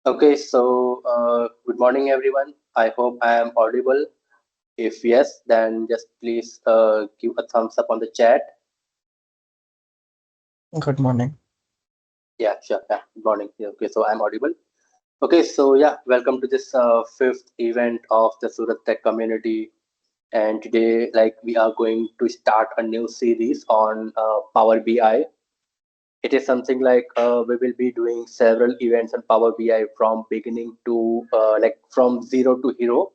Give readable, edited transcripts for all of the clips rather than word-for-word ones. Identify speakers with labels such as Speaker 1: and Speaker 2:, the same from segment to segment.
Speaker 1: Okay, so good morning, everyone. I hope I am audible. If yes, then just please give a thumbs up on the chat.
Speaker 2: Good morning.
Speaker 1: Yeah, sure. Yeah, good morning. Yeah, okay, so I'm audible. Okay, so yeah, welcome to this fifth event of the Surat Tech community. And today, like, we are going to start a new series on Power BI. It is something like we will be doing several events on Power BI from beginning to like from zero to hero.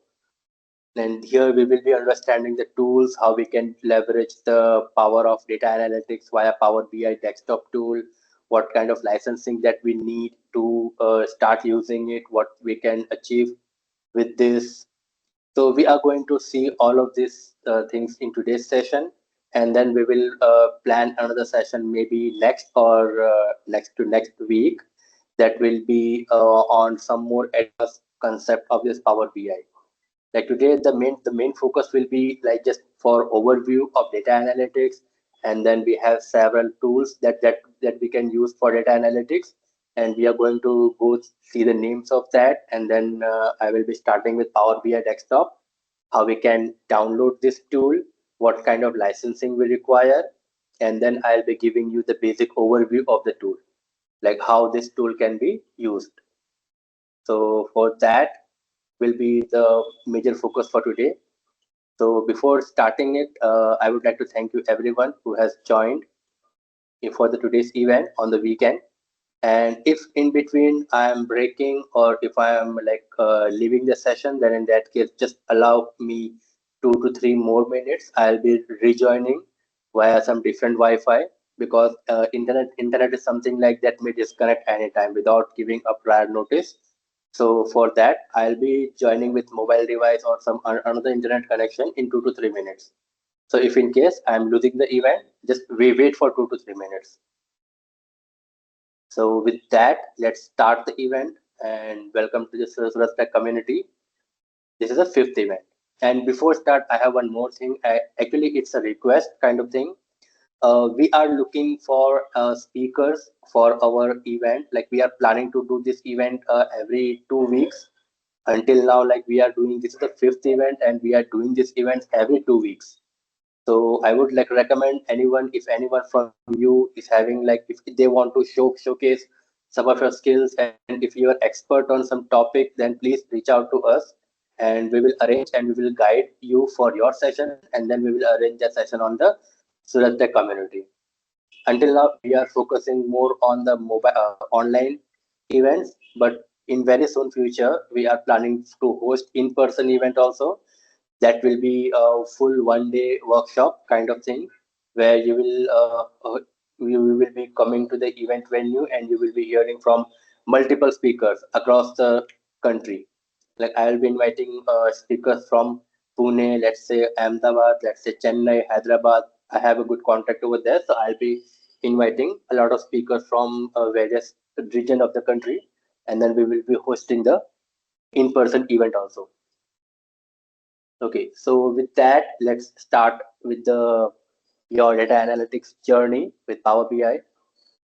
Speaker 1: And here we will be understanding the tools, how we can leverage the power of data analytics via Power BI desktop tool, what kind of licensing that we need to start using it, what we can achieve with this. So we are going to see all of these things in today's session, and then we will plan another session maybe next or next to next week that will be on some more advanced concept of this Power BI. Like today, the main focus will be like just for overview of data analytics, and then we have several tools that we can use for data analytics, and we are going to go see the names of that, and then I will be starting with Power BI Desktop, how we can download this tool, what kind of licensing we require, and then I'll be giving you the basic overview of the tool, like how this tool can be used. So for that will be the major focus for today. So before starting it, I would like to thank you everyone who has joined for the today's event on the weekend. And if in between I am breaking or if I am like leaving the session, then in that case, just allow me 2 to 3 more minutes. I'll be rejoining via some different Wi-Fi because internet is something like that may disconnect anytime without giving a prior notice. So for that, I'll be joining with mobile device or some another internet connection in 2 to 3 minutes. So if in case I'm losing the event, just we wait for 2 to 3 minutes. So with that, let's start the event and welcome to the Surat Tech community. This is the fifth event. And before start, I have one more thing. Actually, it's a request kind of thing. We are looking for speakers for our event. Like we are planning to do this event every 2 weeks. Until now, like we are doing this is the fifth event, and we are doing this event every 2 weeks. So I would like recommend anyone, if anyone from you is having like if they want to showcase some of your skills, and if you are expert on some topic, then please reach out to us, and we will arrange and we will guide you for your session, and then we will arrange that session on the Surat Tech community. Until now, we are focusing more on the mobile online events, but in very soon future, we are planning to host in-person event also. That will be a full 1 day workshop kind of thing, where you will be coming to the event venue and you will be hearing from multiple speakers across the country. Like I will be inviting speakers from Pune, let's say Ahmedabad, let's say Chennai, Hyderabad. I have a good contact over there, so I'll be inviting a lot of speakers from various region of the country, and then we will be hosting the in-person event also. Okay, so with that, let's start with the your data analytics journey with Power BI.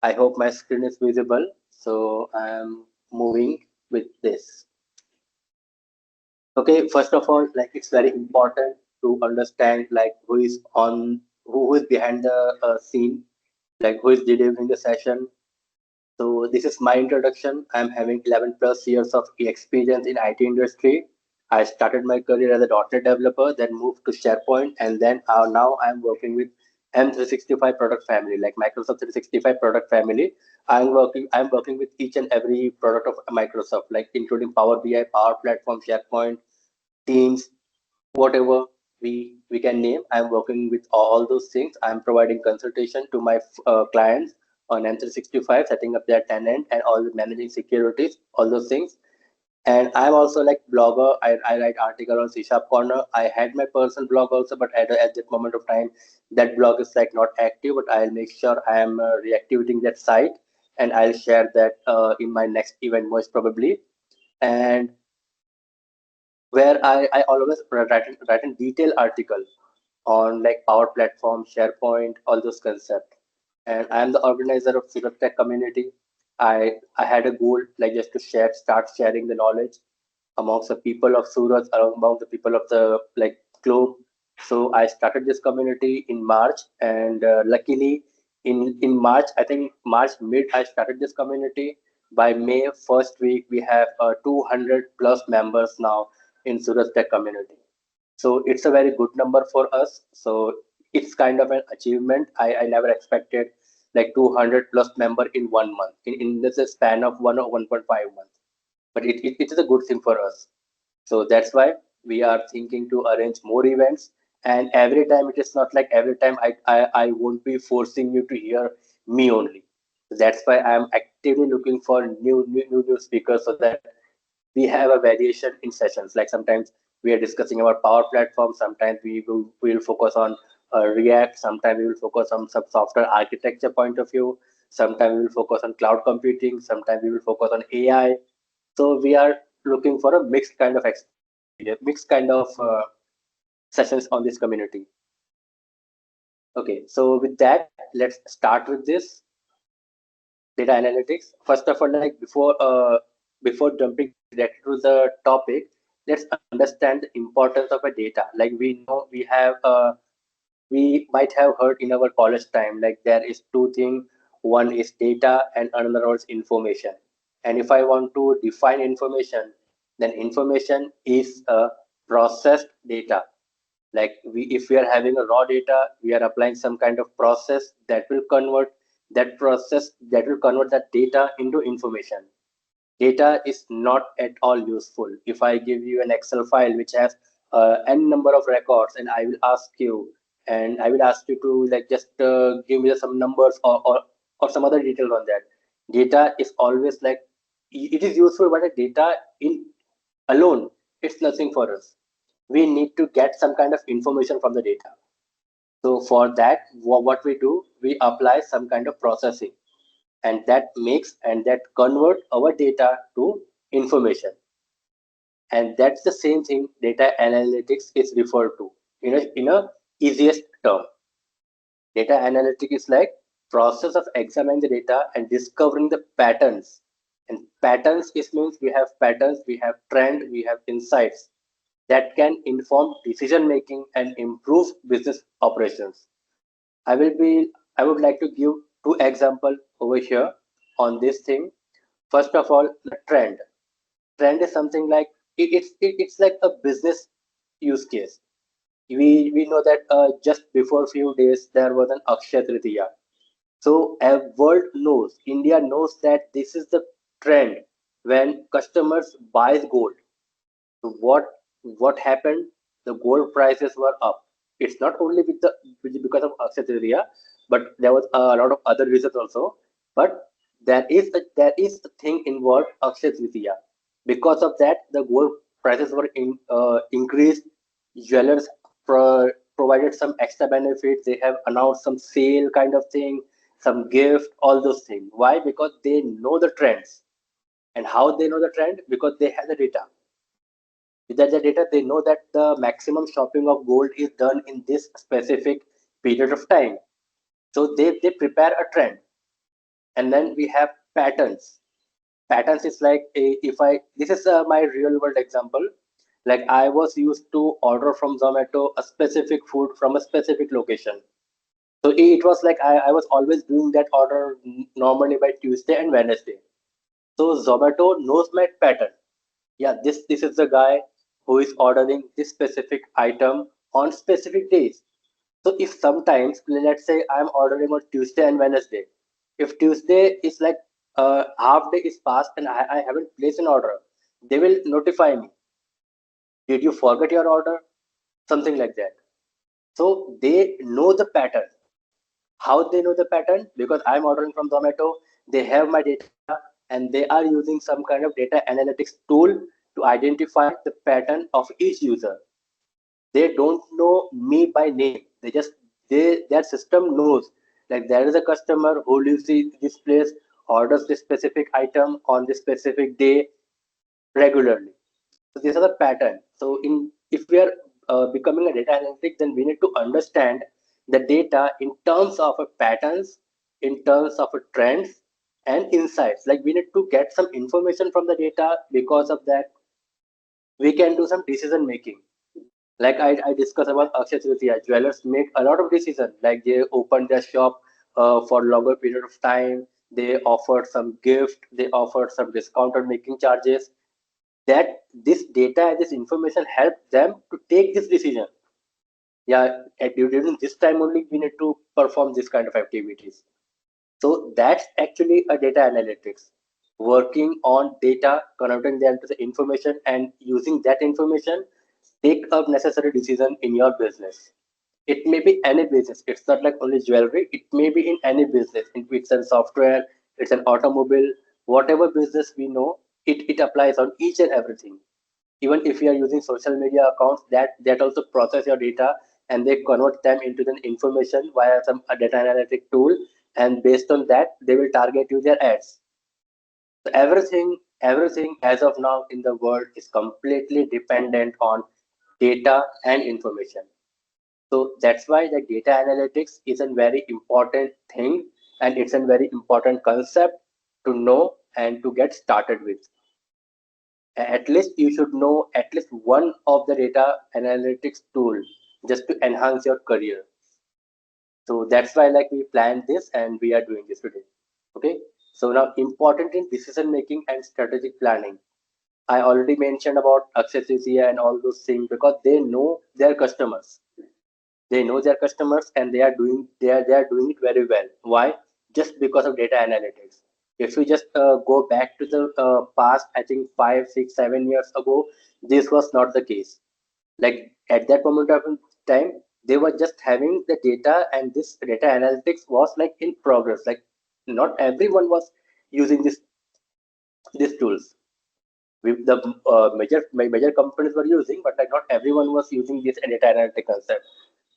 Speaker 1: I hope my screen is visible, so I'm moving with this. Okay, first of all, like it's very important to understand like who is behind the scene, like who is delivering the session. So this is my introduction. I'm having 11 plus years of experience in IT industry. I started my career as a .NET developer, then moved to SharePoint, and then now I'm working with M365 product family, like Microsoft 365 product family. I'm working with each and every product of Microsoft, like including Power BI, Power Platform, SharePoint, Teams, whatever we can name. I'm working with all those things. I'm providing consultation to my clients on M365, setting up their tenant and all the managing securities, all those things. And I'm also like blogger. I write article on C Sharp Corner. I had my personal blog also, but at that moment of time, that blog is like not active. But I'll make sure I am reactivating that site, and I'll share that in my next event most probably. And where I always write a detailed article on like Power Platform, SharePoint, all those concepts. And I am the organizer of Surat Tech community. I had a goal like just to start sharing the knowledge amongst the people of Surat, among the people of the like globe. So I started this community in March, and luckily in March, I think March mid, I started this community. By May first week, we have 200 plus members now in Surat Tech community. So it's a very good number for us. So it's kind of an achievement. I never expected like 200 plus member in 1 month in this span of 1 or 1.5 months. But it is a good thing for us. So that's why we are thinking to arrange more events. And every time it is not like every time I won't be forcing you to hear me only. So that's why I am actively looking for new speakers so that we have a variation in sessions. Like sometimes we are discussing about Power Platform, sometimes we will focus on React, sometimes we will focus on some software architecture point of view, sometimes we will focus on cloud computing, sometimes we will focus on AI. So we are looking for a mixed kind of experience, mixed kind of sessions on this community. Okay, so with that, let's start with this data analytics. First of all, like before jumping directly to the topic, let's understand the importance of a data. Like we know we might have heard in our college time, like there is two things. One is data and another is information. And if I want to define information, then information is a processed data. Like if we are having a raw data, we are applying some kind of process that will convert that data into information. Data is not at all useful. If I give you an Excel file which has n number of records, and I will ask you to like just give me some numbers or some other details on that. Data is always like it is useful, but the data in alone, it's nothing for us. We need to get some kind of information from the data. So for that, what we do, we apply some kind of processing, and that convert our data to information. And that's the same thing data analytics is referred to in a easiest term. Data analytics is like process of examining the data and discovering the patterns. And patterns is means we have patterns, we have trend, we have insights that can inform decision making and improve business operations. I will be I would like to give two examples over here on this thing. First of all, the trend. Trend is something like it's like a business use case. We know that just before few days there was an Akshay Tritiya. So a world knows, India knows that this is the trend when customers buys gold. So what happened? The gold prices were up. It's not only because of Akshay Tritiya, but there was a lot of other reasons also. But there is a thing involved Akshay Tritiya. Because of that, the gold prices were increased. Jewelers provided some extra benefits. They have announced some sale kind of thing, some gift, all those things. Why? Because they know the trends. And how they know the trend? Because they have the data. Without the data, they know that the maximum shopping of gold is done in this specific period of time. So they prepare a trend. And then we have patterns. Patterns is like if I this is my real world example. Like I was used to order from Zomato a specific food from a specific location. So it was like I was always doing that order normally by Tuesday and Wednesday. So Zomato knows my pattern. Yeah, this is the guy who is ordering this specific item on specific days. So if sometimes let's say I'm ordering on Tuesday and Wednesday, if Tuesday is like half day is passed and I haven't placed an order, they will notify me. Did you forget your order? Something like that. So they know the pattern. How they know the pattern? Because I'm ordering from Zomato, they have my data, and they are using some kind of data analytics tool to identify the pattern of each user. They don't know me by name. Their system knows like there is a customer who lives in this place, orders this specific item on this specific day regularly. So these are the pattern. So in if we are becoming a data analytic, then we need to understand the data in terms of a patterns, in terms of a trends, and insights. Like we need to get some information from the data. Because of that, we can do some decision making. Like I discussed about Akshay Tritiya, jewelers make a lot of decisions. Like they open their shop for longer period of time. They offer some gift. They offer some discount on making charges. That this data and this information help them to take this decision. Yeah, during this time only we need to perform this kind of activities. So that's actually a data analytics, working on data, converting them to the information, and using that information, take a necessary decision in your business. It may be any business. It's not like only jewelry. It may be in any business. It's in software, it's an automobile, whatever business we know, it applies on each and everything. Even if you are using social media accounts, that also process your data and they convert them into the information via some data analytic tool, and based on that they will target you their ads. So everything as of now in the world is completely dependent on data and information. So that's why the data analytics is a very important thing, and it's a very important concept to know and to get started with. At least you should know at least one of the data analytics tool just to enhance your career. So that's why like we planned this and we are doing this today. Okay. So now important in decision making and strategic planning. I already mentioned about accessibility and all those things because they know their customers. They know their customers and they are doing it very well. Why? Just because of data analytics. If we just go back to the past, I think 5 6 7 years ago, this was not the case. Like at that moment of time, they were just having the data, and this data analytics was like in progress. Like not everyone was using these tools. The major companies were using, but like not everyone was using this data analytic concept.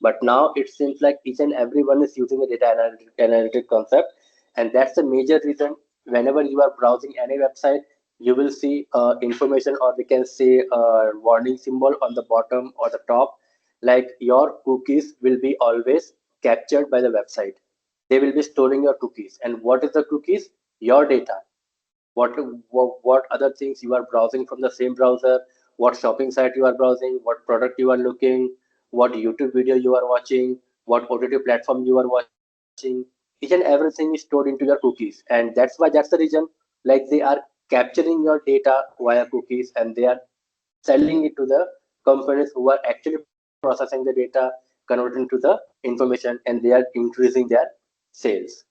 Speaker 1: But now it seems like each and everyone is using a data analytic concept, and that's the major reason. Whenever you are browsing any website, you will see information, or we can say a warning symbol on the bottom or the top, like your cookies will be always captured by the website. They will be storing your cookies, and what is the cookies? Your data. What other things you are browsing from the same browser, what shopping site you are browsing, what product you are looking, what YouTube video you are watching, what OTT platform you are watching. Each and everything is stored into your cookies, and that's the reason, like they are capturing your data via cookies, and they are selling it to the companies who are actually processing the data, converting to the information, and they are increasing their sales.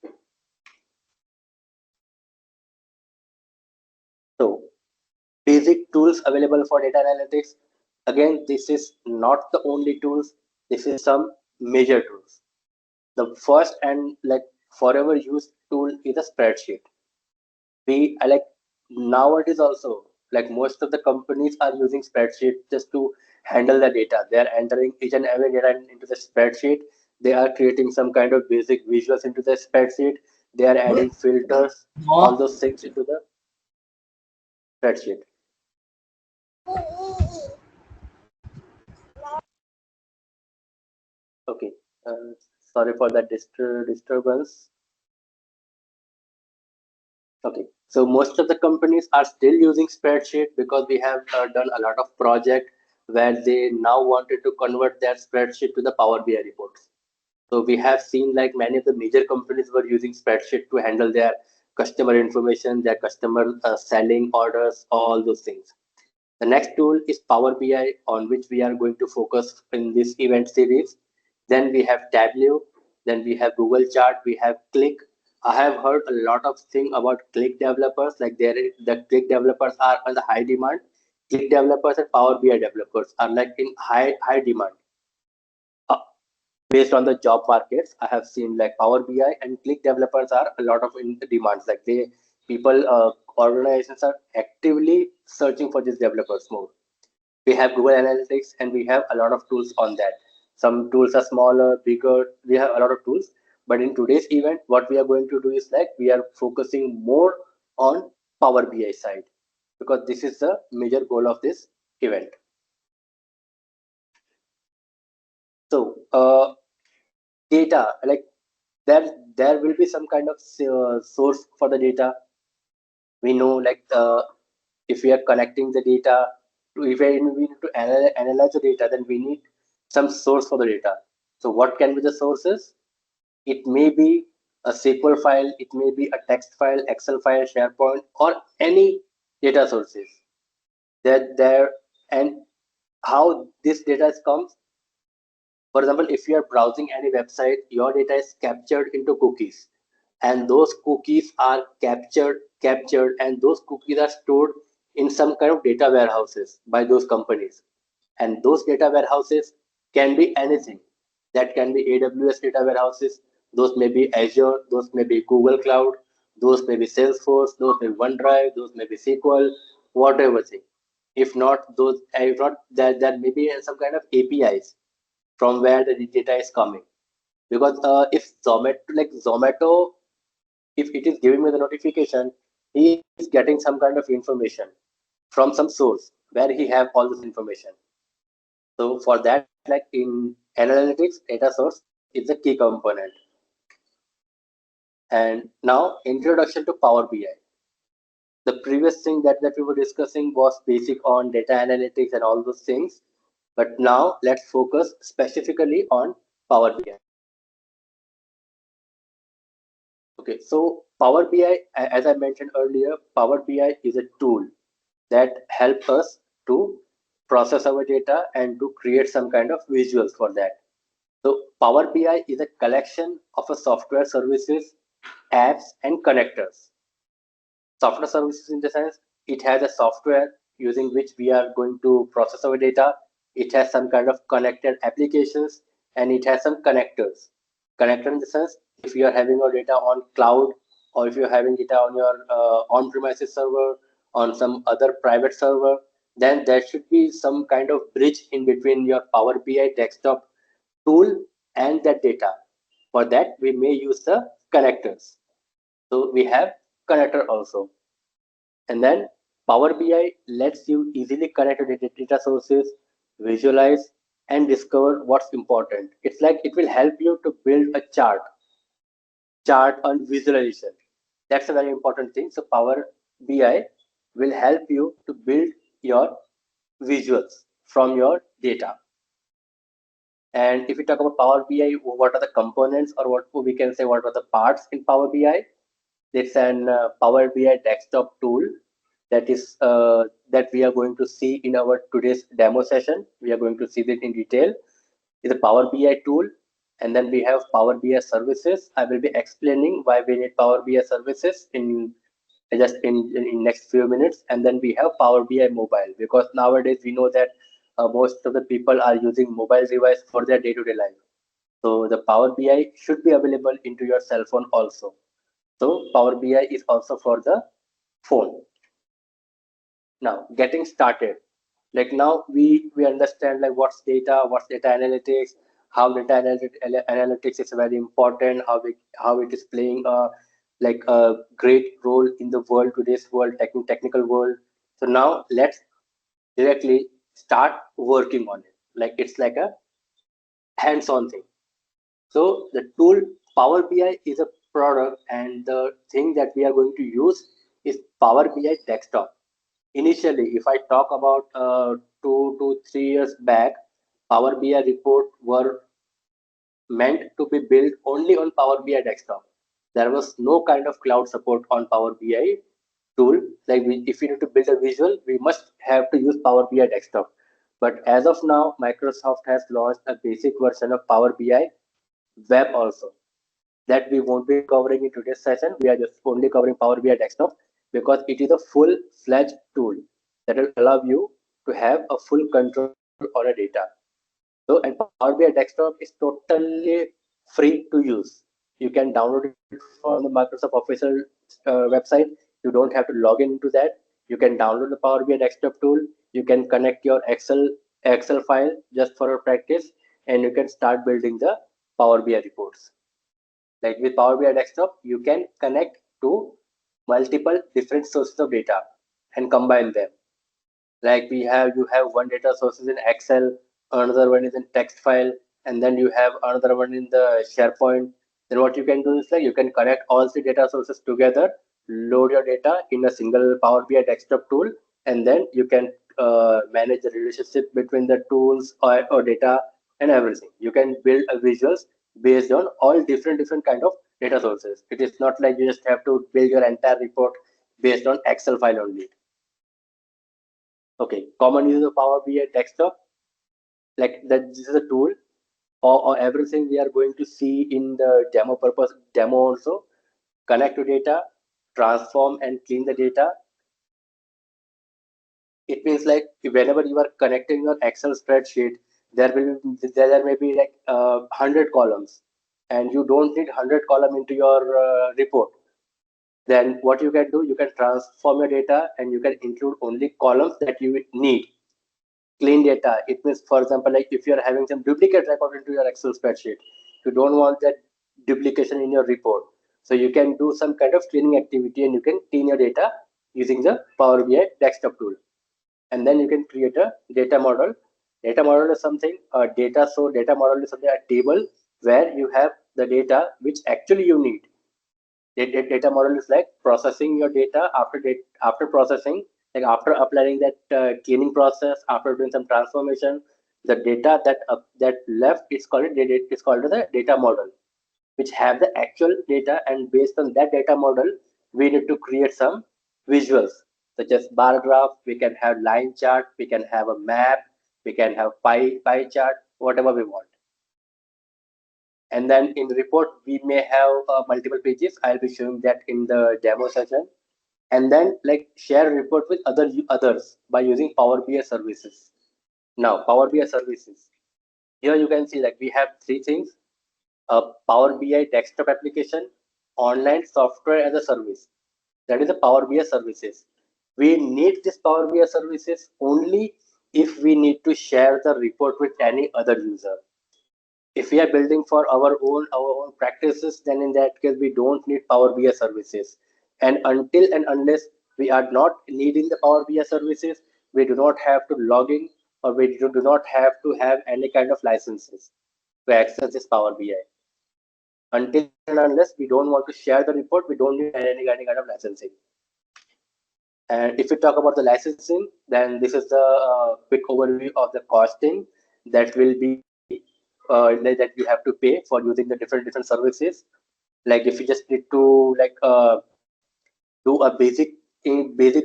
Speaker 1: So basic tools available for data analytics. Again, this is not the only tools. This is some major tools. The first and like forever used tool is a spreadsheet. We I like nowadays also, like most of the companies are using spreadsheet just to handle the data. They are entering each and every data into the spreadsheet. They are creating some kind of basic visuals into the spreadsheet. They are adding filters, all those things into the spreadsheet. Okay. Sorry for that disturbance. Okay. So most of the companies are still using spreadsheet because we have done a lot of project where they now wanted to convert their spreadsheet to the Power BI reports. So we have seen like many of the major companies were using spreadsheet to handle their customer information, their customer selling orders, all those things. The next tool is Power BI, on which we are going to focus in this event series. Then we have Tableau, then we have Google Chart, we have Click. I have heard a lot of thing about Click developers, like the Click developers are on the high demand. Click developers and Power BI developers are like in high demand. Uh, Based on the job markets, I have seen like Power BI and Click developers are a lot of in demands. Like they people organizations are actively searching for these developers more. We have Google Analytics, and we have a lot of tools on that. Some tools are smaller, bigger. We have a lot of tools. But in today's event, what we are going to do is like we are focusing more on Power BI side, because this is the major goal of this event. So data, like there will be some kind of source for the data. We know like if we are connecting the data to, if we need to analyze the data, then we need some source for the data. So what can be the sources? It may be a SQL file, it may be a text file, Excel file, SharePoint, or any data sources that there. And how this data comes, for example, if you are browsing any website, your data is captured into cookies, and those cookies are captured, and those cookies are stored in some kind of data warehouses by those companies. And those data warehouses can be anything. That can be AWS data warehouses, those may be Azure, those may be Google Cloud, those may be Salesforce, those may be OneDrive, those may be SQL, whatever thing. If not those, if not that, there may be some kind of APIs from where the data is coming. Because if Zomato, if it is giving me the notification, he is getting some kind of information from some source where he have all this information. So for that, like in analytics, data source is a key component. And now introduction to Power BI. The previous thing that we were discussing was basic on data analytics and all those things. But now let's focus specifically on Power BI. Okay, so Power BI, as I mentioned earlier, Power BI is a tool that helps us to process our data and to create some kind of visuals for that. So Power BI is a collection of a software services, apps, and connectors. Software services in the sense it has a software using which we are going to process our data. It has some kind of connected applications, and it has some connectors. Connector in the sense if you are having your data on cloud, or if you're having data on your on-premises server, on some other private server, then there should be some kind of bridge in between your Power BI desktop tool and that data. For that, we may use the connectors. So we have connector also. And then Power BI lets you easily connect to data sources, visualize, and discover what's important. It's like it will help you to build a chart on visualization. That's a very important thing. So Power BI will help you to build your visuals from your data. And if we talk about Power BI, what are the components, or what we can say, what are the parts in Power BI? It's an Power BI desktop tool that we are going to see in our today's demo session. We are going to see that in detail. It's a Power BI tool, and then we have Power BI services. I will be explaining why we need Power BI services in next few minutes. And then we have Power BI mobile, because nowadays we know that most of the people are using mobile device for their day-to-day life. So the Power BI should be available into your cell phone also. So Power BI is also for the phone. Now getting started, like now we understand like what's data analytics, how analytics is very important, how it is playing a great role in the world, today's world, technical world. So now let's directly start working on it, like it's like a hands-on thing. So the tool Power BI is a product, and the thing that we are going to use is Power BI desktop. Initially, if I talk about 2 to 3 years back, Power BI report were meant to be built only on Power BI desktop. There was no kind of cloud support on Power BI tool. If we need to build a visual, we must have to use Power BI desktop. But as of now, Microsoft has launched a basic version of Power BI web also, that we won't be covering in today's session. We are just only covering Power BI desktop because it is a full-fledged tool that will allow you to have a full control on a data. So, and Power BI desktop is totally free to use. You can download it from the Microsoft official website. You don't have to log into that. You can download the Power BI desktop tool. You can connect your Excel file just for a practice, and you can start building the Power BI reports. Like with Power BI desktop, you can connect to multiple different sources of data and combine them. Like you have one data sources in Excel, another one is in text file, and then you have another one in the SharePoint. Then what you can do is like you can connect all the data sources together, load your data in a single Power BI desktop tool, and then you can manage the relationship between the tools or data and everything. You can build a visuals based on all different kind of data sources. It is not like you just have to build your entire report based on Excel file only. Okay, common use of Power BI desktop, like that this is a tool or everything we are going to see in the demo also. Connect to data, transform and clean the data. It means like whenever you are connecting your Excel spreadsheet, there may be like 100 columns, and you don't need 100 column into your report. Then what you can do, you can transform your data and you can include only columns that you need. Clean data. It means, for example, like if you're having some duplicate record into your Excel spreadsheet, you don't want that duplication in your report. So you can do some kind of cleaning activity and you can clean your data using the Power BI desktop tool. And then you can create a data model. Data model is something, data model is something, a table where you have the data which actually you need. Data model is like processing your data after processing, like after applying that cleaning process, after doing some transformation, the data that left is called it's called the data model, which have the actual data, and based on that data model we need to create some visuals such as bar graph. We can have line chart, we can have a map, we can have pie chart, whatever we want. And then in the report we may have multiple pages. I'll be showing that in the demo session. And then like share report with others by using Power BI services. Now Power BI services, here you can see that we have three things: a Power BI desktop application, online software as a service. That is the Power BI services. We need this Power BI services only if we need to share the report with any other user. If we are building for our own practices, then in that case we don't need Power BI services. And until and unless we are not needing the Power BI services, we do not have to log in, or we do not have to have any kind of licenses to access this Power BI. Until and unless we don't want to share the report, we don't need any kind of licensing. And if we talk about the licensing, then this is the quick overview of the costing that will be that we have to pay for using the different services. Like if you just need to do a basic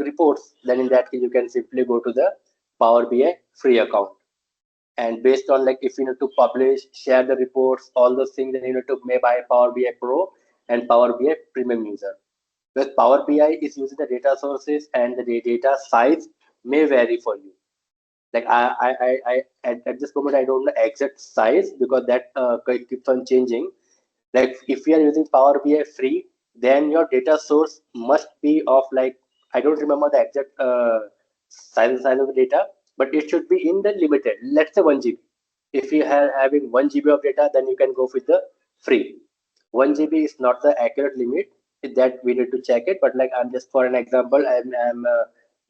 Speaker 1: reports, then in that case you can simply go to the Power BI free account. And based on like if you need to publish, share the reports, all those things, then you need to may buy Power BI Pro and Power BI Premium user. Because Power BI is using the data sources and the data size may vary for you. Like I at this moment I don't know exact size because that keeps on changing. Like if you are using Power BI free, then your data source must be of like, I don't remember the exact size of the data, but it should be in the limited. Let's say 1 GB. If you are having 1 GB of data, then you can go with the free. 1 GB is not the accurate limit that we need to check it, but like I'm just for an example, I'm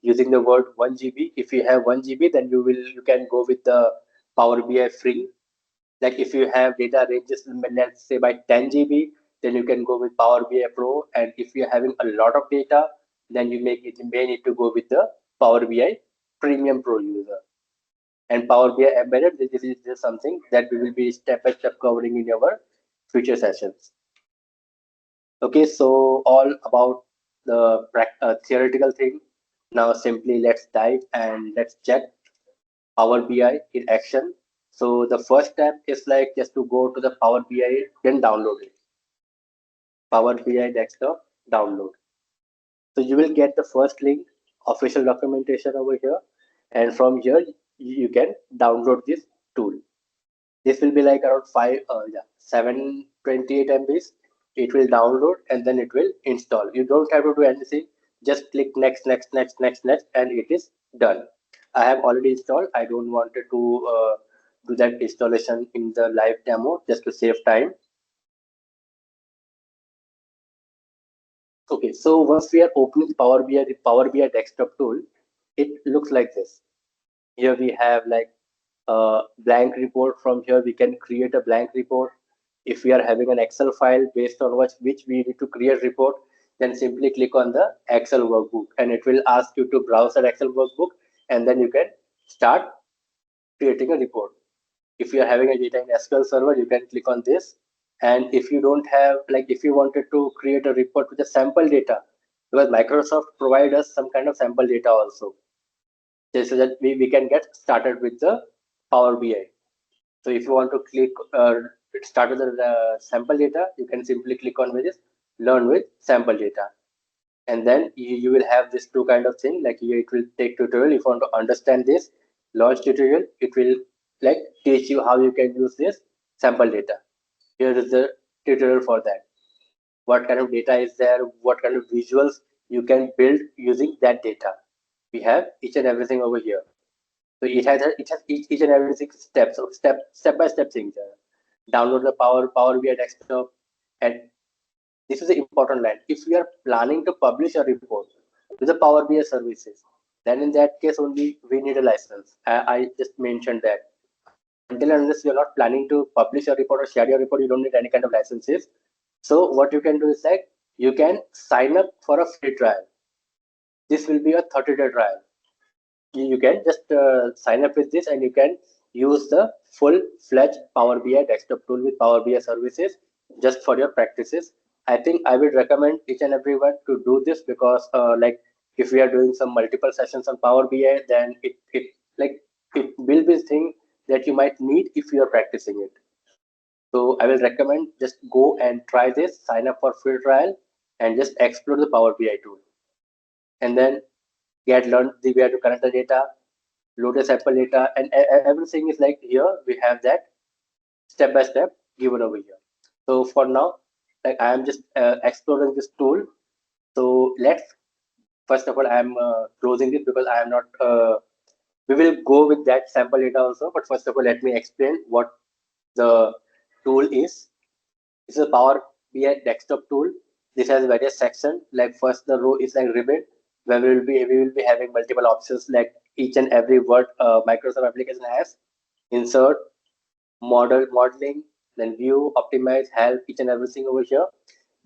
Speaker 1: using the word 1 GB. If you have 1 GB, then you can go with the Power BI free. Like if you have data ranges, let's say by 10 GB, then you can go with Power BI Pro. And if you're having a lot of data, then you may need to go with the Power BI Premium Pro user. And Power BI Embedded, this is just something that we will be step by step covering in our future sessions. Okay, so all about the theoretical thing. Now simply let's dive and let's check Power BI in action. So the first step is like just to go to the Power BI, then download it. Power BI desktop download. So you will get the first link, official documentation over here, and from here you can download this tool. This will be like around 728 MBs. It will download and then it will install. You don't have to do anything. Just click next, and it is done. I have already installed. I don't wanted to do that installation in the live demo just to save time. Okay, so once we are opening the Power BI desktop tool, it looks like this. Here we have like a blank report. From here we can create a blank report. If we are having an Excel file based on which we need to create report, then simply click on the Excel workbook and it will ask you to browse that Excel workbook, and then you can start creating a report. If you are having a data in SQL server, you can click on this. And if you don't have, like if you wanted to create a report with the sample data, because Microsoft provide us some kind of sample data also, just so that we can get started with the Power BI. So if you want to click start with the sample data, you can simply click on with this learn with sample data, and then you will have this two kind of thing. Like it will take tutorial. If you want to understand this launch tutorial, it will like teach you how you can use this sample data. Here is the tutorial for that. What kind of data is there? What kind of visuals you can build using that data? We have each and everything over here. So it has each and every six steps. So step by step things. Download the Power BI desktop, and this is the important line. If we are planning to publish a report to the Power BI services, then in that case only we need a license. I just mentioned that. Until and unless you're not planning to publish a report or share your report, you don't need any kind of licenses. So what you can do is like you can sign up for a free trial. This will be a 30-day trial. You can just sign up with this and you can use the full-fledged Power BI desktop tool with Power BI services just for your practices. I think I would recommend each and everyone to do this because like if we are doing some multiple sessions on Power BI, then it like it will be thing that you might need if you are practicing it. So I will recommend just go and try this, sign up for free trial and just explore the Power BI tool. And then get learned the way to connect the data, load the sample data, and everything is like here. We have that step by step given over here. So for now, like I am just exploring this tool. So let's first of all, I am closing it because I am not. We will go with that sample data also, but first of all, let me explain what the tool is. This is a Power BI desktop tool. This has various sections. Like first, the row is like ribbon, where we will be having multiple options like each and every word Microsoft application has. Insert, modeling, then view, optimize, help, each and everything over here.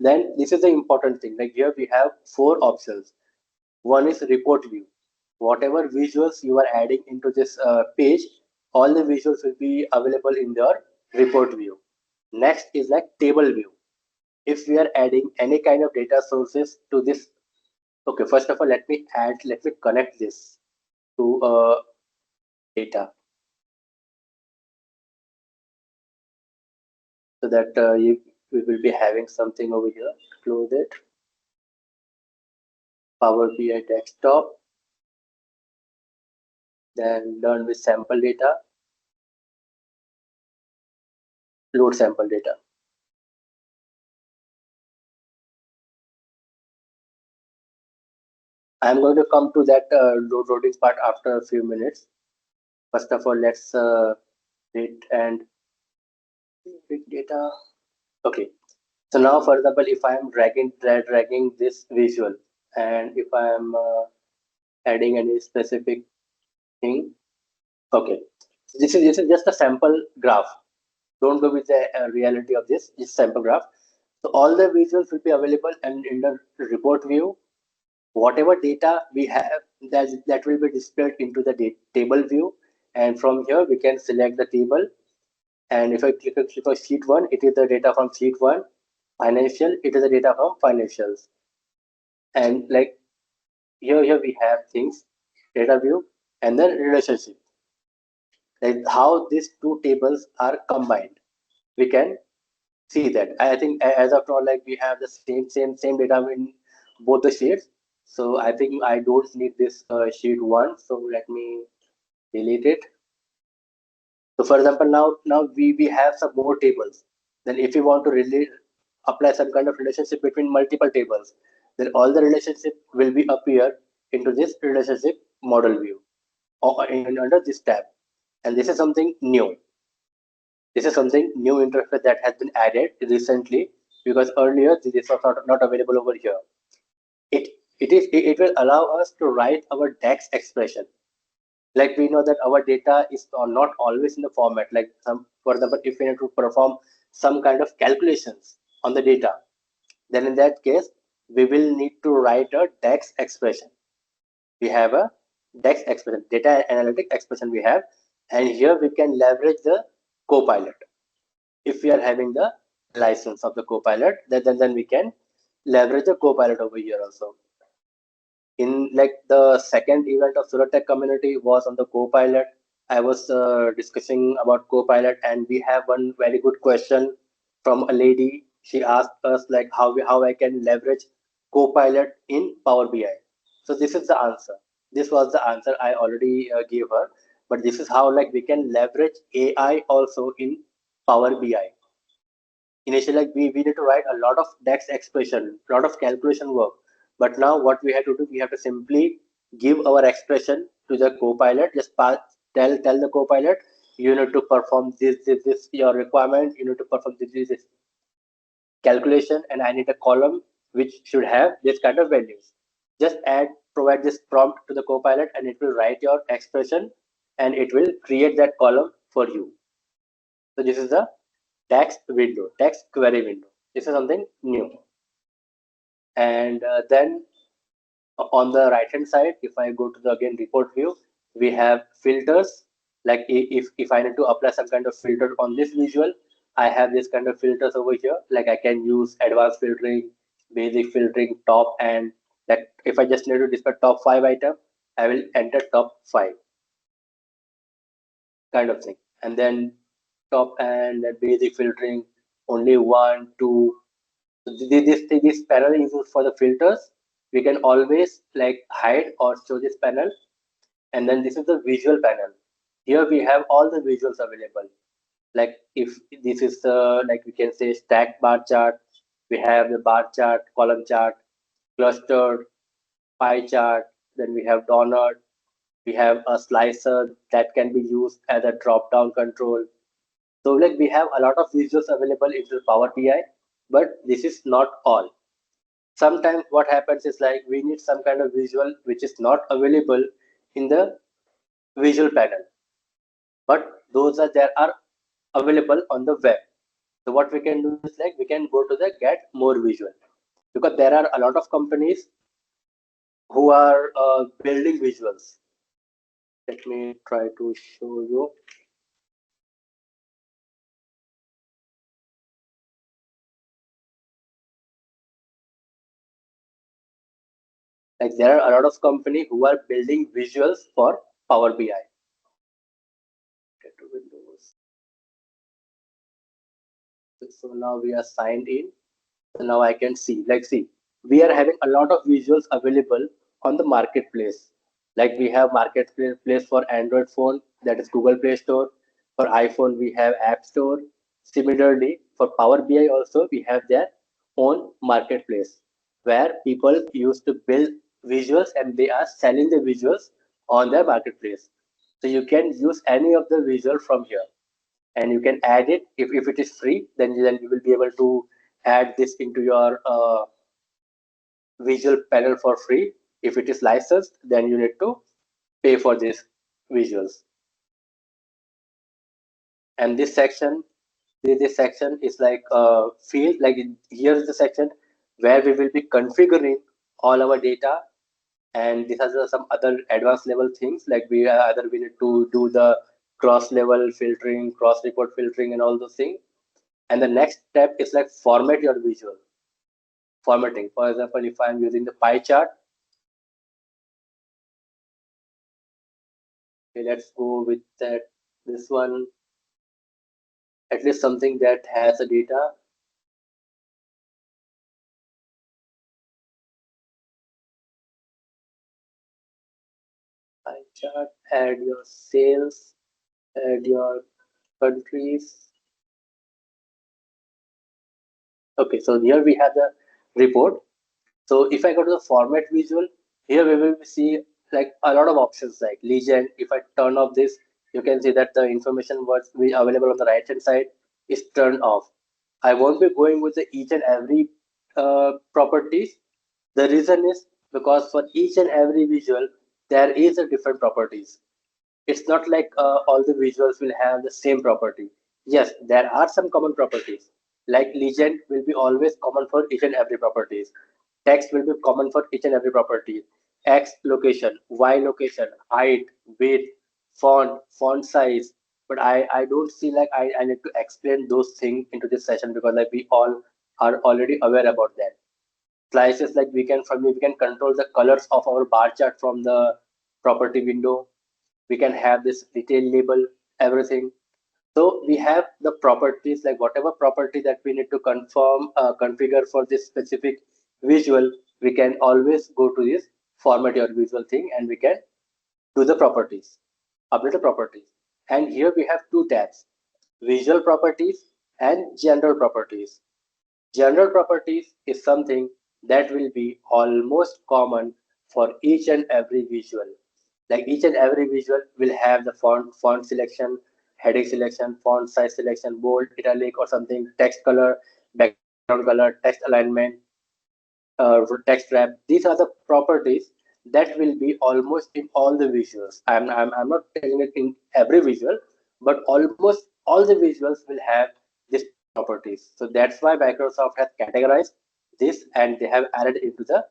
Speaker 1: Then this is the important thing. Like here we have four options. One is report view. Whatever visuals you are adding into this page, all the visuals will be available in your report view. Next is like table view. If we are adding any kind of data sources to this, okay, first of all, let me connect this to data so that we will be having something over here. Close it. Power BI desktop, then learn with sample data, load sample data. I'm going to come to that loading part after a few minutes. First of all, let's read and big data. Okay. So now, for example, if I am dragging this visual, and if I am adding any specific thing, okay. So this is just a sample graph. Don't go with the reality of this. It's sample graph. So all the visuals will be available, and in the report view, whatever data we have, that will be displayed into the table view, and from here we can select the table. And if I click on sheet 1, it is the data from sheet 1. Financial, it is the data from financials. And like here we have things, data view, and then relationship, like how these two tables are combined. We can see that. I think as of now, like we have the same data in both the sheets. So I think I don't need this sheet 1. So let me delete it. So for example, now we have some more tables. Then if we want to really apply some kind of relationship between multiple tables, then all the relationship will be appear into this relationship model view or under this tab. And this is something new. This is something new interface that has been added recently, because earlier this was not available over here. It will allow us to write our DAX expression. Like we know that our data is not always in the format. Like some, for example, if we need to perform some kind of calculations on the data, then in that case we will need to write a DAX expression. We have a DAX expression, data analytic expression we have, and here we can leverage the Copilot. If we are having the license of the Copilot, then we can leverage the Copilot over here also. In like the second event of Surat Tech community was on the Copilot. I was discussing about Copilot, and we have one very good question from a lady. She asked us like how I can leverage Copilot in Power BI. So this is the answer. This was the answer I already gave her, but this is how like we can leverage AI also in Power BI. Initially, like we need to write a lot of DAX expression, a lot of calculation work. But now what we have to do, we have to simply give our expression to the Copilot. Just tell the Copilot, you need to perform this your requirement. You need to perform this calculation, and I need a column which should have this kind of values. Just provide this prompt to the Copilot, and it will write your expression, and it will create that column for you. So this is the text window, text query window. This is something new. And then on the right hand side, if I go to the again report view, we have filters. Like if I need to apply some kind of filter on this visual, I have this kind of filters over here. Like I can use advanced filtering, basic filtering, top, and like if I just need to display top 5 item, I will enter top 5 kind of thing. And then top and then basic filtering, only 1, 2. So this panel is used for the filters. We can always like hide or show this panel. And then this is the visual panel. Here we have all the visuals available. Like if this is like we can say stack bar chart, we have the bar chart, column chart, clustered, pie chart, then we have donut, we have a slicer that can be used as a drop down control. So like we have a lot of visuals available in the Power BI, but this is not all. Sometimes what happens is like we need some kind of visual which is not available in the visual panel, but those are there are available on the web. So what we can do is like we can go to the get more visual, because there are a lot of companies who are building visuals. Let me try to show you. Like there are a lot of companies who are building visuals for Power BI. Get to Windows. So now we are signed in. So now I can see, like see, we are having a lot of visuals available on the marketplace. Like we have marketplace for Android phone, that is Google Play Store. For iPhone, we have App Store. Similarly, for Power BI also, we have their own marketplace where people used to build visuals and they are selling the visuals on their marketplace. So you can use any of the visual from here, and you can add it. If it is free, then you will be able to add this into your visual panel for free. If it is licensed, then you need to pay for these visuals. And this section is like a field. Like here's the section where we will be configuring all our data, and this has some other advanced level things. Like we need to do the cross level filtering, cross report filtering, and all those things. And the next step is like format your visual. Formatting, for example, if I'm using the pie chart, okay, let's go with that. This one, at least something that has a data. Pie chart, add your sales, add your countries. Okay, so here we have the report. So if I go to the format visual, here we will see like a lot of options like legend. If I turn off this, you can see that the information was available on the right hand side is turned off. I won't be going with the each and every properties. The reason is because for each and every visual, there is a different properties. It's not like all the visuals will have the same property. Yes, there are some common properties. Like legend will be always common for each and every properties. Text will be common for each and every property. X location, Y location, height, width, font size. But I don't see like I need to explain those things into this session because like we all are already aware about that. Slices like we can control the colors of our bar chart from the property window. We can have this detail label, everything. So we have the properties like whatever property that we need to configure for this specific visual, we can always go to this format your visual thing and we can do the properties, update the properties. And here we have two tabs, visual properties and general properties. General properties is something that will be almost common for each and every visual. Like each and every visual will have the font selection, heading selection, font size selection, bold, italic or something, text color, background color, text alignment, text wrap. These are the properties that will be almost in all the visuals. I'm not telling it in every visual, but almost all the visuals will have these properties. So that's why Microsoft has categorized this and they have added into the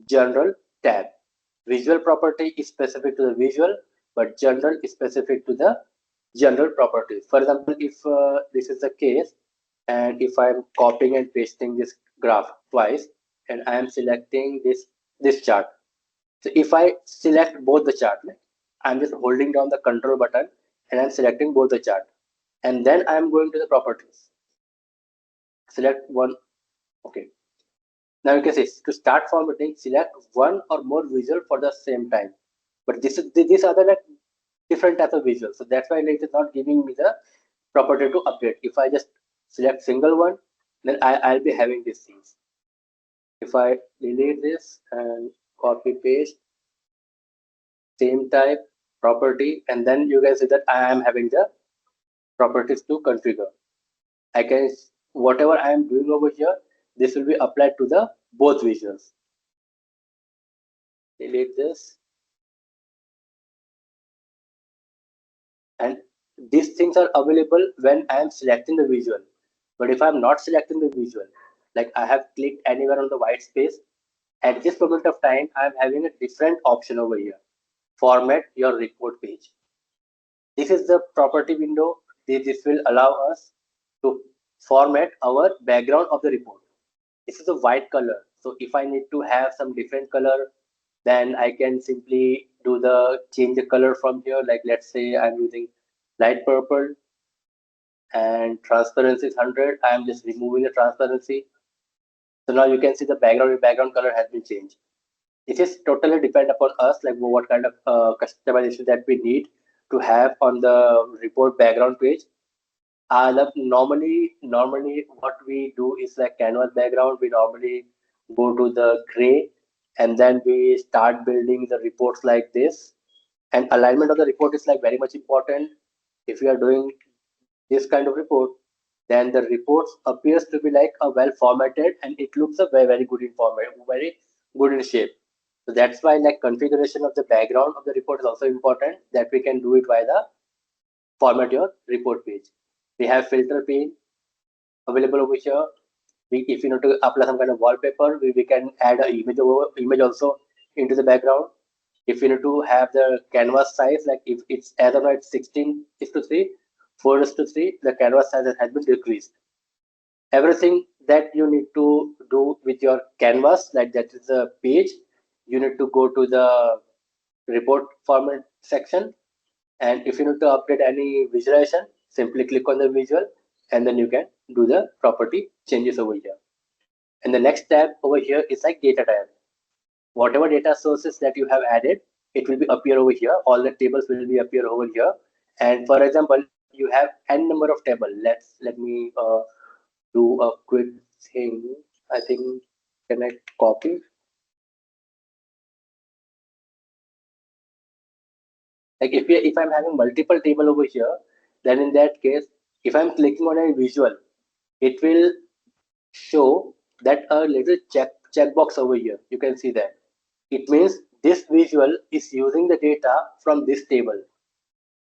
Speaker 1: general tab. Visual property is specific to the visual, but general is specific to the general properties. For example, if this is the case, and if I'm copying and pasting this graph twice, and I am selecting this chart. So if I select both the chart, like I'm just holding down the control button and I'm selecting both the chart, and then I'm going to the properties. Select one. Okay. Now you can say to start formatting, select one or more visual for the same time. But these are the like different types of visuals. So that's why like it's not giving me the property to update. If I just select single one, then I'll be having these things. If I delete this and copy paste same type property, and then you can see that I am having the properties to configure. I can whatever I am doing over here, this will be applied to the both visuals. Delete this, and these things are available when I am selecting the visual. But if I'm not selecting the visual, like I have clicked anywhere on the white space, at this moment of time, I'm having a different option over here. Format your report page. This is the property window. This will allow us to format our background of the report. This is a white color. So if I need to have some different color, then I can simply do the change the color from here. Like let's say I'm using light purple and transparency is 100. I'm just removing the transparency. So now you can see the background color has been changed. It is totally depend upon us, like what kind of customization that we need to have on the report background page. Normally what we do is like canvas background. We normally go to the gray, and then we start building the reports like this. And alignment of the report is like very much important. If you are doing this kind of report, then the report appears to be like a well formatted and it looks a very good in format, very good in shape. So that's why like configuration of the background of the report is also important, that we can do it via the format your report page. We have filter pane available over here. If you need to apply some kind of wallpaper, we can add an image also into the background. If you need to have the canvas size, like if it's as of now it's 16 is to 3, 4 is to 3, the canvas size has been decreased. Everything that you need to do with your canvas, like that is a page, you need to go to the report format section, and if you need to update any visualization, simply click on the visual and then you can do the property changes over here. And the next tab over here is like data tab. Whatever data sources that you have added, it will be appear over here. All the tables will be appear over here. And for example, you have n number of table. Let me do a quick thing. I think, can I copy? Like if I'm having multiple table over here, then in that case, if I'm clicking on a visual, it will show that a little checkbox over here. You can see that. It means this visual is using the data from this table.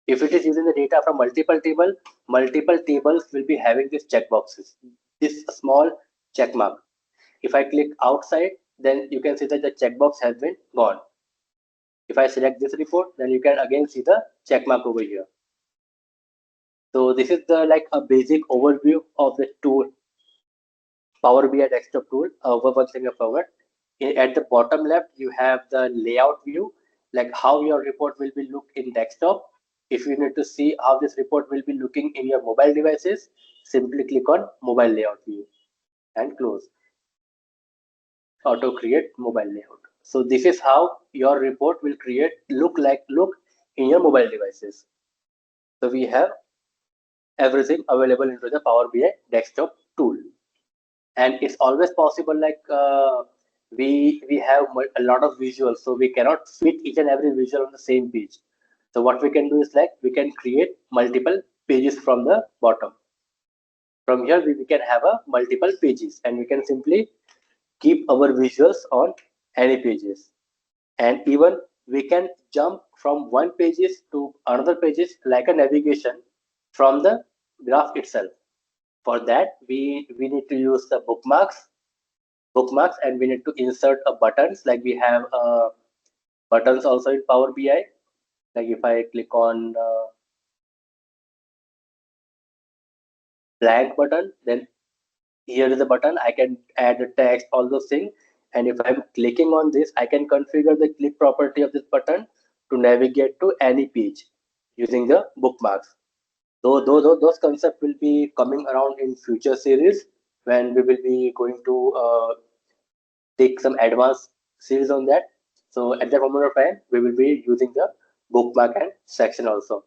Speaker 1: If it is using the data from multiple tables will be having these checkboxes, this small check mark. If I click outside, then you can see that the checkbox has been gone. If I select this report, then you can again see the check mark over here. So this is the like a basic overview of the tool, Power BI desktop tool, over one thing forward. At the bottom left, you have the layout view, like how your report will be look in desktop. If you need to see how this report will be looking in your mobile devices, simply click on mobile layout view and close. Auto create mobile layout. So this is how your report will look in your mobile devices. So we have everything available into the Power BI desktop tool. And it's always possible like we have a lot of visuals, so we cannot fit each and every visual on the same page. So what we can do is like we can create multiple pages from the bottom. From here we can have a multiple pages, and we can simply keep our visuals on any pages. And even we can jump from one pages to another pages like a navigation from the graph itself. For that we need to use the bookmarks, and we need to insert a buttons, like we have buttons also in Power BI. Like if I click on blank button, then here is the button, I can add the text, all those things. And if I'm clicking on this, I can configure the click property of this button to navigate to any page using the bookmarks. Those concepts will be coming around in future series, when we will be going to take some advanced series on that. So at that moment of time, we will be using the bookmark and section also.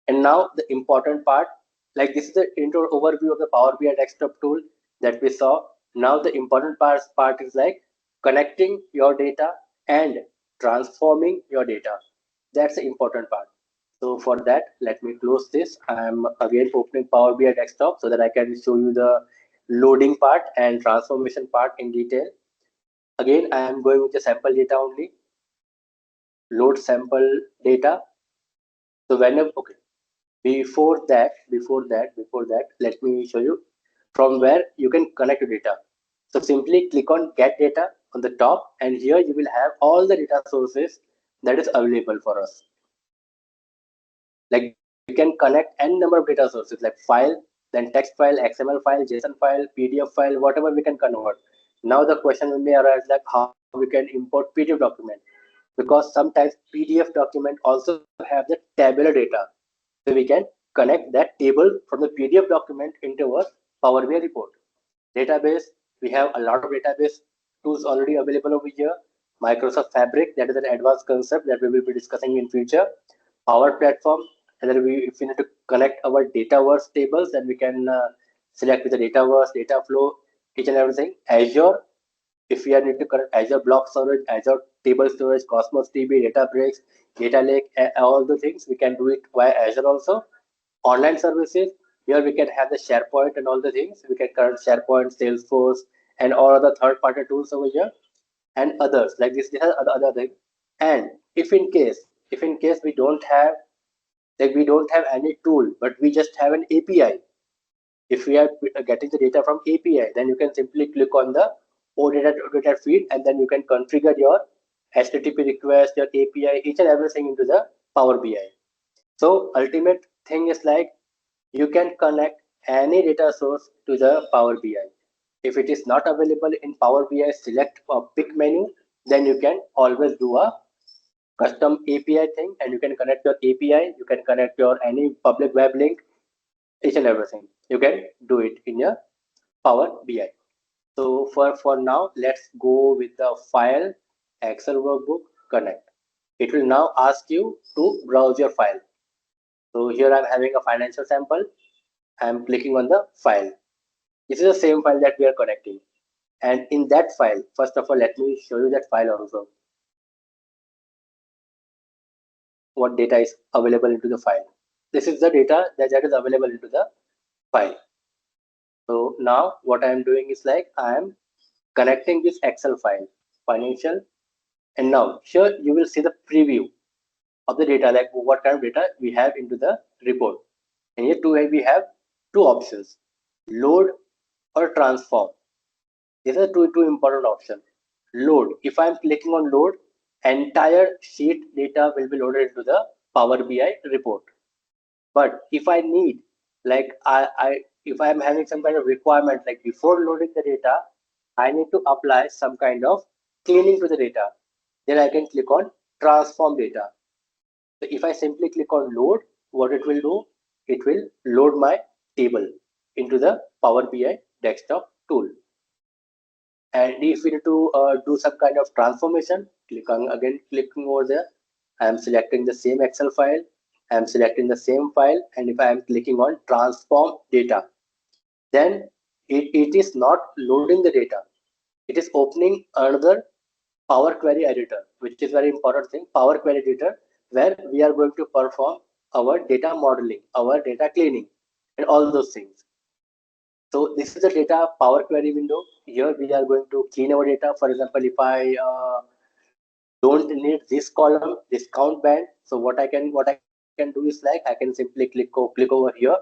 Speaker 1: And now the important part, like this is the intro overview of the Power BI desktop tool that we saw. Now the important part is like connecting your data and transforming your data. That's the important part. So for that, let me close this. I'm again opening Power BI desktop so that I can show you the loading part and transformation part in detail. Again, I am going with the sample data only. Load sample data. So whenever, okay, before that, let me show you from where you can connect your data. So simply click on get data on the top, and here you will have all the data sources that is available for us. Like we can connect n number of data sources like file, then text file, XML file, JSON file, PDF file, whatever we can convert. Now the question will be arise like how we can import PDF document, because sometimes PDF document also have the tabular data. So we can connect that table from the PDF document into our Power BI report. Database, we have a lot of database tools already available over here. Microsoft Fabric, that is an advanced concept that we will be discussing in future. Power Platform, and then if we need to connect our Dataverse tables, then we can select with the Dataverse, data flow, each and everything. Azure, if we are need to connect Azure Block Storage, Azure Table Storage, Cosmos DB, Databricks, Data Lake, all the things, we can do it via Azure also. Online services, here we can have the SharePoint and all the things. We can connect SharePoint, Salesforce, and all other third-party tools over here, and others like this. These are other things. And if in case we don't have any tool, but we just have an API. If we are getting the data from API, then you can simply click on the OData feed, and then you can configure your HTTP request, your API, each and everything into the Power BI. So ultimate thing is like you can connect any data source to the Power BI. If it is not available in Power BI, select a pick menu, then you can always do a custom API thing, and you can connect your API, you can connect your any public web link, each and everything. You can do it in your Power BI. So for now, let's go with the file Excel workbook connect. It will now ask you to browse your file. So here I'm having a financial sample. I'm clicking on the file. This is the same file that we are connecting. And in that file, first of all, let me show you that file also. What data is available into the file. This is the data that is available into the file. So now what I am doing is like I am connecting this Excel file, financial, and now here you will see the preview. of the data, like what kind of data we have into the report. And here we have two options, load or transform. These are two important options. Load, if I'm clicking on load, entire sheet data will be loaded into the Power BI report. But if I need, like if I'm having some kind of requirement, like before loading the data, I need to apply some kind of cleaning to the data. Then I can click on transform data. So if I simply click on load, what it will do, it will load my table into the Power BI desktop tool. And if we need to do some kind of transformation, clicking over there, I am selecting the same Excel file, I am selecting the same file, and if I am clicking on transform data, then it is not loading the data. It is opening another Power Query editor, which is very important thing, Power Query editor, where we are going to perform our data modeling, our data cleaning, and all those things. So this is the data Power Query window. Here we are going to clean our data. For example, if I don't need this column, this count band, so what I can do is like I can simply click over here,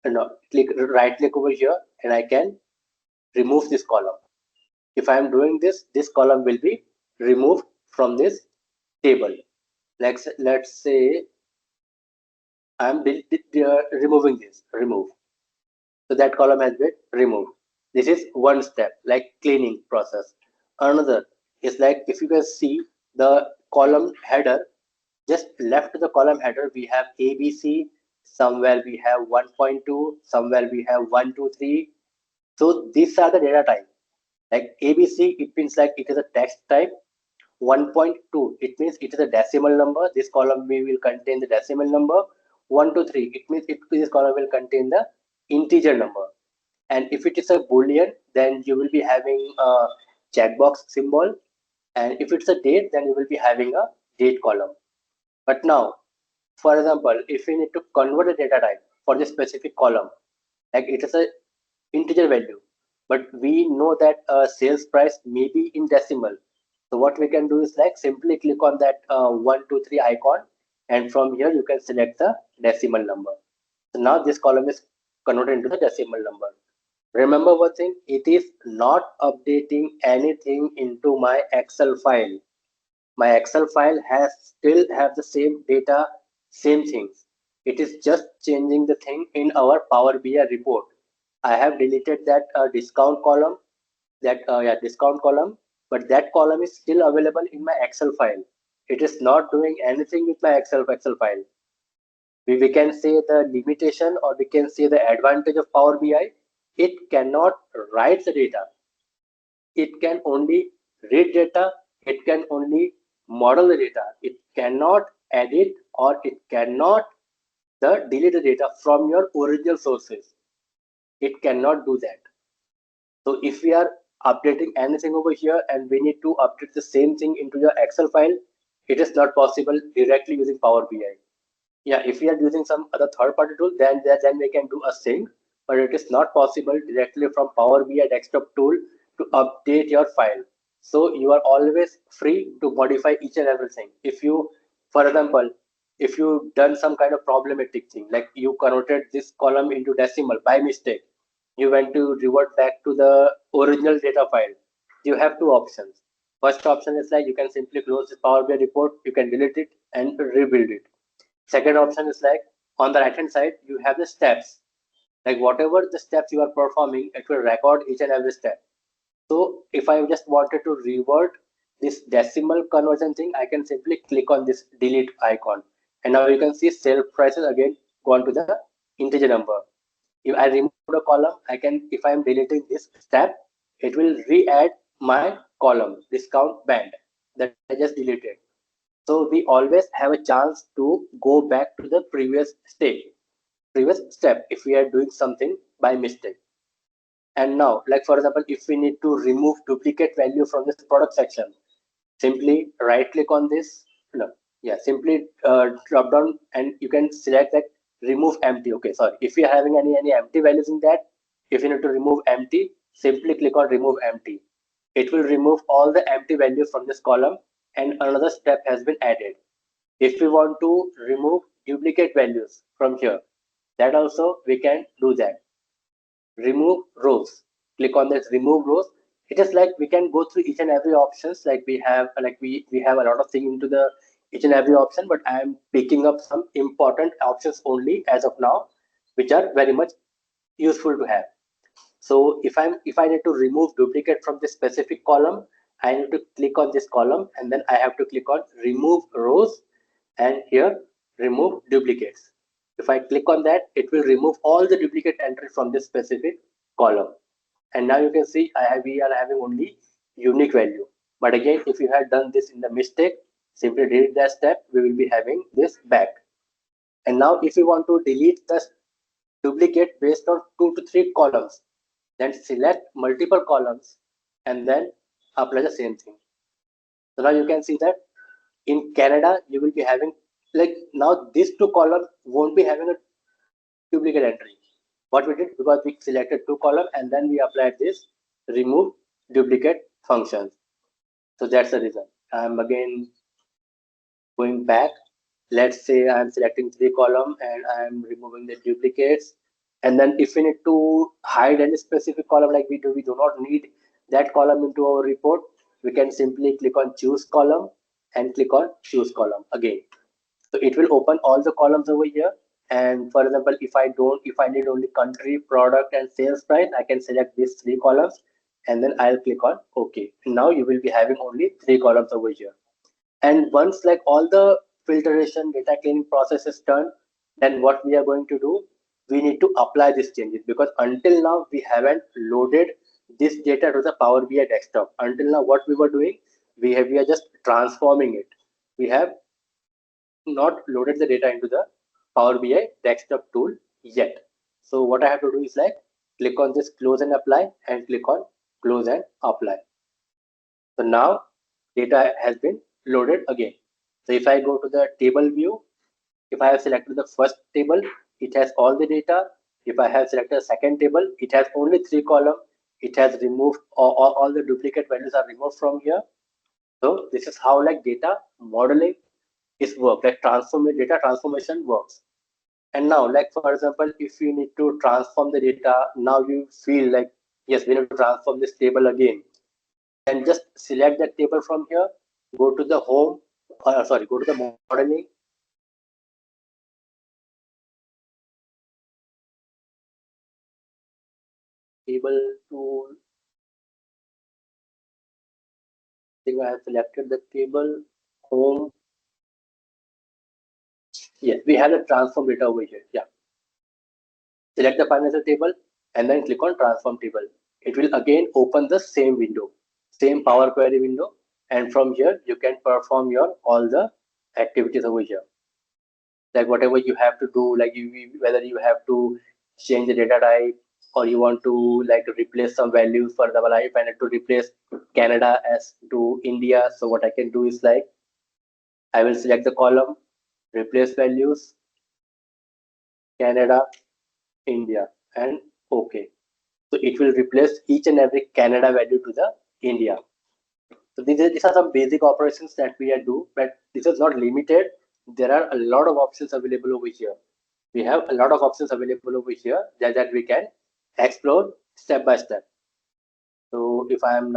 Speaker 1: right click over here, and I can remove this column. If I am doing this, this column will be removed from this table. Let's say I am removing this. Remove. So that column has been removed. This is one step, like cleaning process. Another is like if you can see the column header, just left the column header, we have ABC, somewhere we have 1.2, somewhere we have 123. So these are the data type. Like ABC, it means like it is a text type. 1.2, it means it is a decimal number. This column we will contain the decimal number. 1 to 3, it means this column will contain the integer number. And if it is a boolean, then you will be having a checkbox symbol. And if it's a date, then you will be having a date column. But now, for example, if we need to convert a data type for this specific column, like it is a integer value, but we know that sales price may be in decimal. So what we can do is like simply click on that 123 icon, and from here you can select the decimal number. So now this column is converted into the decimal number. Remember one thing, it is not updating anything into my Excel file. My Excel file has still have the same data, same things. It is just changing the thing in our Power BI report. I have deleted that discount column, discount column, but that column is still available in my Excel file. It is not doing anything with my Excel file. We can say the limitation, or we can say the advantage of Power BI. It cannot write the data. It can only read data. It can only model the data. It cannot edit, or it cannot delete the data from your original sources. It cannot do that. So if we are updating anything over here and we need to update the same thing into your Excel file, it is not possible directly using Power BI. Yeah, if we are using some other third-party tool, then we can do a sync, but it is not possible directly from Power BI desktop tool to update your file. So you are always free to modify each and everything. If you, for example, if you done some kind of problematic thing, like you converted this column into decimal by mistake, you want to revert back to the original data file. You have two options. First option is like you can simply close this Power BI report, you can delete it and rebuild it. Second option is like on the right hand side, you have the steps. Like whatever the steps you are performing, it will record each and every step. So if I just wanted to revert this decimal conversion thing, I can simply click on this delete icon. And now you can see sale prices again gone to the integer number. If I remove a column, I can, if I am deleting this step, it will re-add my column discount band that I just deleted. So we always have a chance to go back to the previous step if we are doing something by mistake. And now, like for example, if we need to remove duplicate value from this product section, simply right click on this. No, yeah, simply drop down and you can select that remove empty. Okay, sorry. If you are having any empty values in that, if you need to remove empty, simply click on remove empty. It will remove all the empty values from this column and another step has been added. If we want to remove duplicate values from here, that also we can do that. Remove rows, click on this remove rows. It is like we can go through each and every options, like we have a lot of things into the each and every option, but I am picking up some important options only as of now, which are very much useful to have. So if I need to remove duplicate from this specific column, I need to click on this column, and then I have to click on remove rows, and here remove duplicates. If I click on that, it will remove all the duplicate entries from this specific column. And now you can see we are having only unique value. But again, if you had done this in the mistake, simply delete that step, we will be having this back. And now if you want to delete the duplicate based on 2 to 3 columns, then select multiple columns and then apply the same thing. So now you can see that in Canada, you will be having, like, now these 2 columns won't be having a duplicate entry. What we did, because we selected 2 columns and then we applied this remove duplicate functions. So that's the reason. I'm again going back. Let's say I'm selecting 3 columns and I'm removing the duplicates. And then if we need to hide any specific column, like we do not need that column into our report, we can simply click on choose column and click on choose column again. So it will open all the columns over here. And for example, if I need only country, product, and sales price, I can select these 3 columns and then I'll click on OK. Now you will be having only 3 columns over here. And once like all the filtration data cleaning process is done, then what we are going to do, we need to apply these changes, because until now we haven't loaded this data to the Power BI desktop. Until now, what we were doing, we are just transforming it. We have not loaded the data into the Power BI desktop tool yet. So what I have to do is like click on this close and apply and click on close and apply. So now data has been loaded again. So if I go to the table view, if I have selected the first table, it has all the data. If I have selected a second table, it has only 3 columns. It has removed all the duplicate values are removed from here. So this is how like data modeling is work, like data transformation works. And now, like for example, if you need to transform the data, now you feel like, yes, we need to transform this table again. Then just select that table from here, go to the home, go to the modeling, table tool. I think I have selected the table, home. Yes, we have the transform data over here. Yeah. Select the financial table and then click on transform table. It will again open the same window, same Power Query window. And from here, you can perform your all the activities over here. Like whatever you have to do, like whether you have to change the data type, or you want to like replace some values. For example, if I need to replace Canada as to India, so what I can do is like I will select the column, replace values, Canada, India, and OK. So it will replace each and every Canada value to the India. So these are some basic operations that we do, but this is not limited. There are a lot of options available over here. We have a lot of options available over here that we can explore step by step. So if I am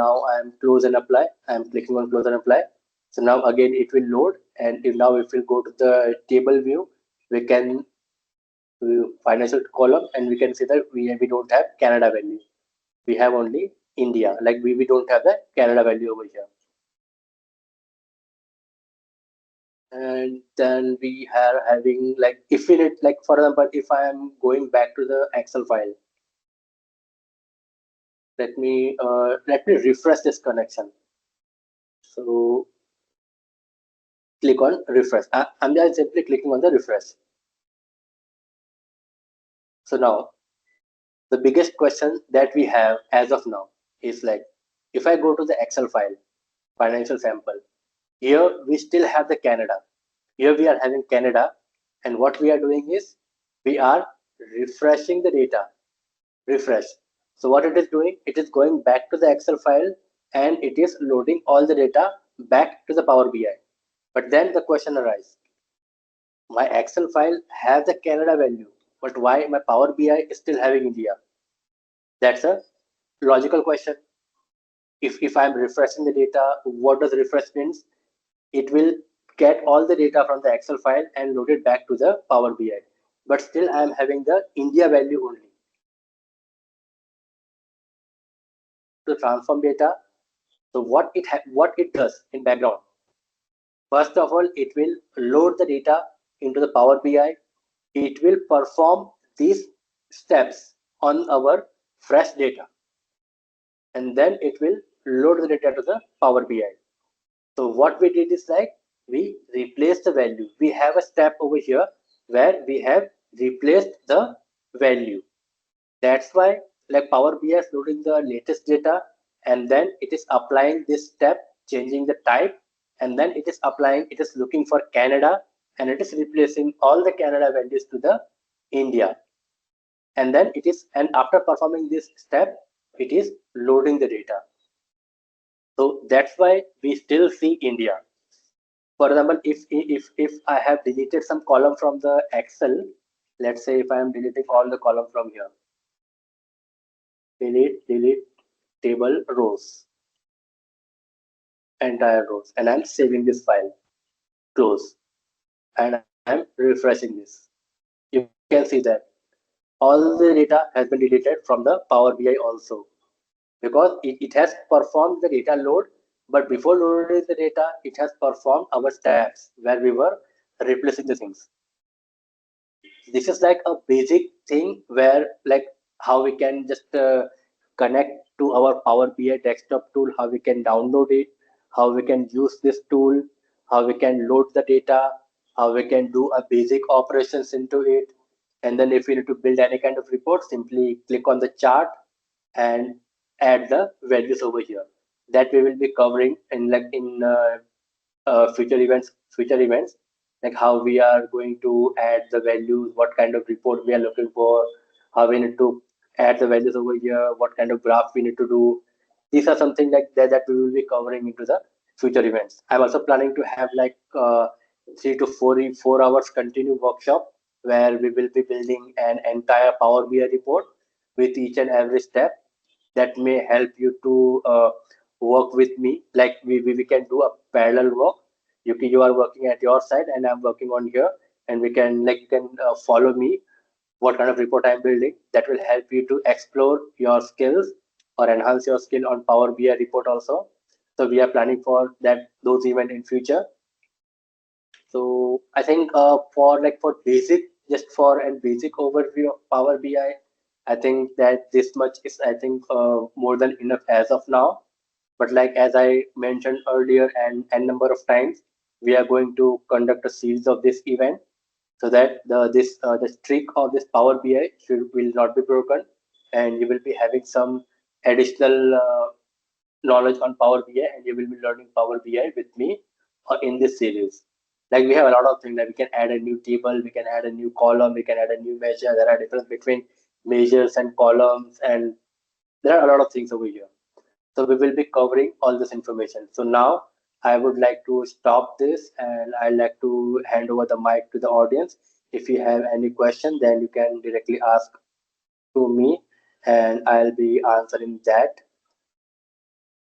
Speaker 1: close and apply, I am clicking on close and apply. So now again it will load, and if we go to the table view, we can financial column, and we can see that we don't have Canada value. We have only India. Like we don't have the Canada value over here. And then we are having like if we need, like for example, if I am going back to the Excel file, let me refresh this connection. So click on refresh. I'm just simply clicking on the refresh. So now the biggest question that we have as of now is like, if I go to the Excel file, financial sample, here we still have the Canada. Here we are having Canada, and what we are doing is we are refreshing the data. Refresh. So what it is doing, it is going back to the Excel file and it is loading all the data back to the Power BI. But then the question arises, My Excel file has the Canada value, but why my Power BI is still having India? That's a logical question. If I'm refreshing the data, what does refresh means? It will get all the data from the Excel file and load it back to the Power BI. But still I'm having the India value only. To transform data, so what it does in background, first of all, it will load the data into the Power BI. It will perform these steps on our fresh data, and then it will load the data to the Power BI. So what we did is like we replaced the value. We have a step over here where we have replaced the value. That's why like Power BI is loading the latest data, and then it is applying this step, changing the type, and then it is looking for Canada, and it is replacing all the Canada values to the India. And then and after performing this step, it is loading the data. So that's why we still see India. For example, if I have deleted some column from the Excel, let's say if I am deleting all the column from here, delete table rows, entire rows, and I'm saving this file, close, and I'm refreshing this. You can see that all the data has been deleted from the Power BI also, because it has performed the data load, but before loading the data, it has performed our steps where we were replacing the things. This is like a basic thing where like how we can just connect to our Power BI desktop tool, how we can download it, how we can use this tool, how we can load the data, how we can do a basic operations into it. And then if we need to build any kind of report, simply click on the chart and add the values over here. That we will be covering in future events, like how we are going to add the values, what kind of report we are looking for, how we need to add the values over here, what kind of graph we need to do. These are something like that we will be covering into the future events. I'm also planning to have like 3 to 4 hours continued workshop where we will be building an entire Power BI report with each and every step that may help you to work with me. Like we can do a parallel work. You are working at your side and I'm working on here, and we can like you can follow me what kind of report I'm building. That will help you to explore your skills or enhance your skill on Power BI report also. So we are planning for that those event in future. So I think for basic, just for a basic overview of Power BI, I think that this much is I think more than enough as of now. But like as I mentioned earlier and n number of times, we are going to conduct a series of this event so that the streak of this Power BI will not be broken, and you will be having some additional knowledge on Power BI, and you will be learning Power BI with me in this series. Like we have a lot of things, like we can add a new table, we can add a new column, we can add a new measure. There are difference between measures and columns, and there are a lot of things over here. So we will be covering all this information. So now I would like to stop this, and I'd like to hand over the mic to the audience. If you have any question, then you can directly ask to me, and I'll be answering that.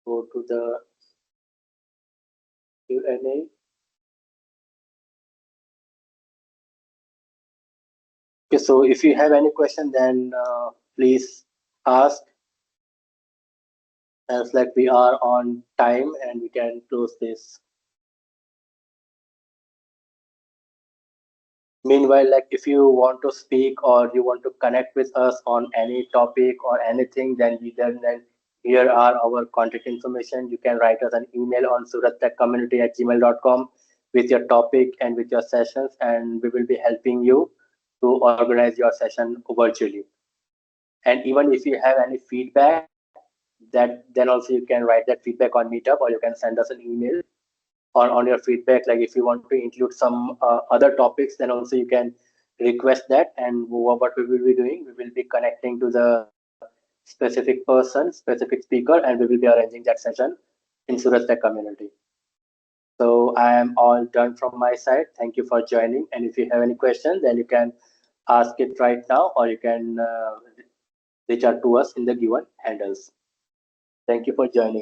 Speaker 1: Go to the Q&A. Okay, so if you have any question, then please ask. As like we are on time, and we can close this. Meanwhile, like if you want to speak or you want to connect with us on any topic or anything, then here are our contact information. You can write us an email on surattechcommunity@gmail.com with your topic and with your sessions, and we will be helping you to organize your session virtually. And even if you have any feedback, that then also you can write that feedback on Meetup, or you can send us an email on your feedback. Like if you want to include some other topics, then also you can request that, and what we will be doing, we will be connecting to the specific person, specific speaker, and we will be arranging that session in Surat Tech community. So I am all done from my side. Thank you for joining. And if you have any questions, then you can ask it right now, or you can reach out to us in the given handles. Thank you for joining.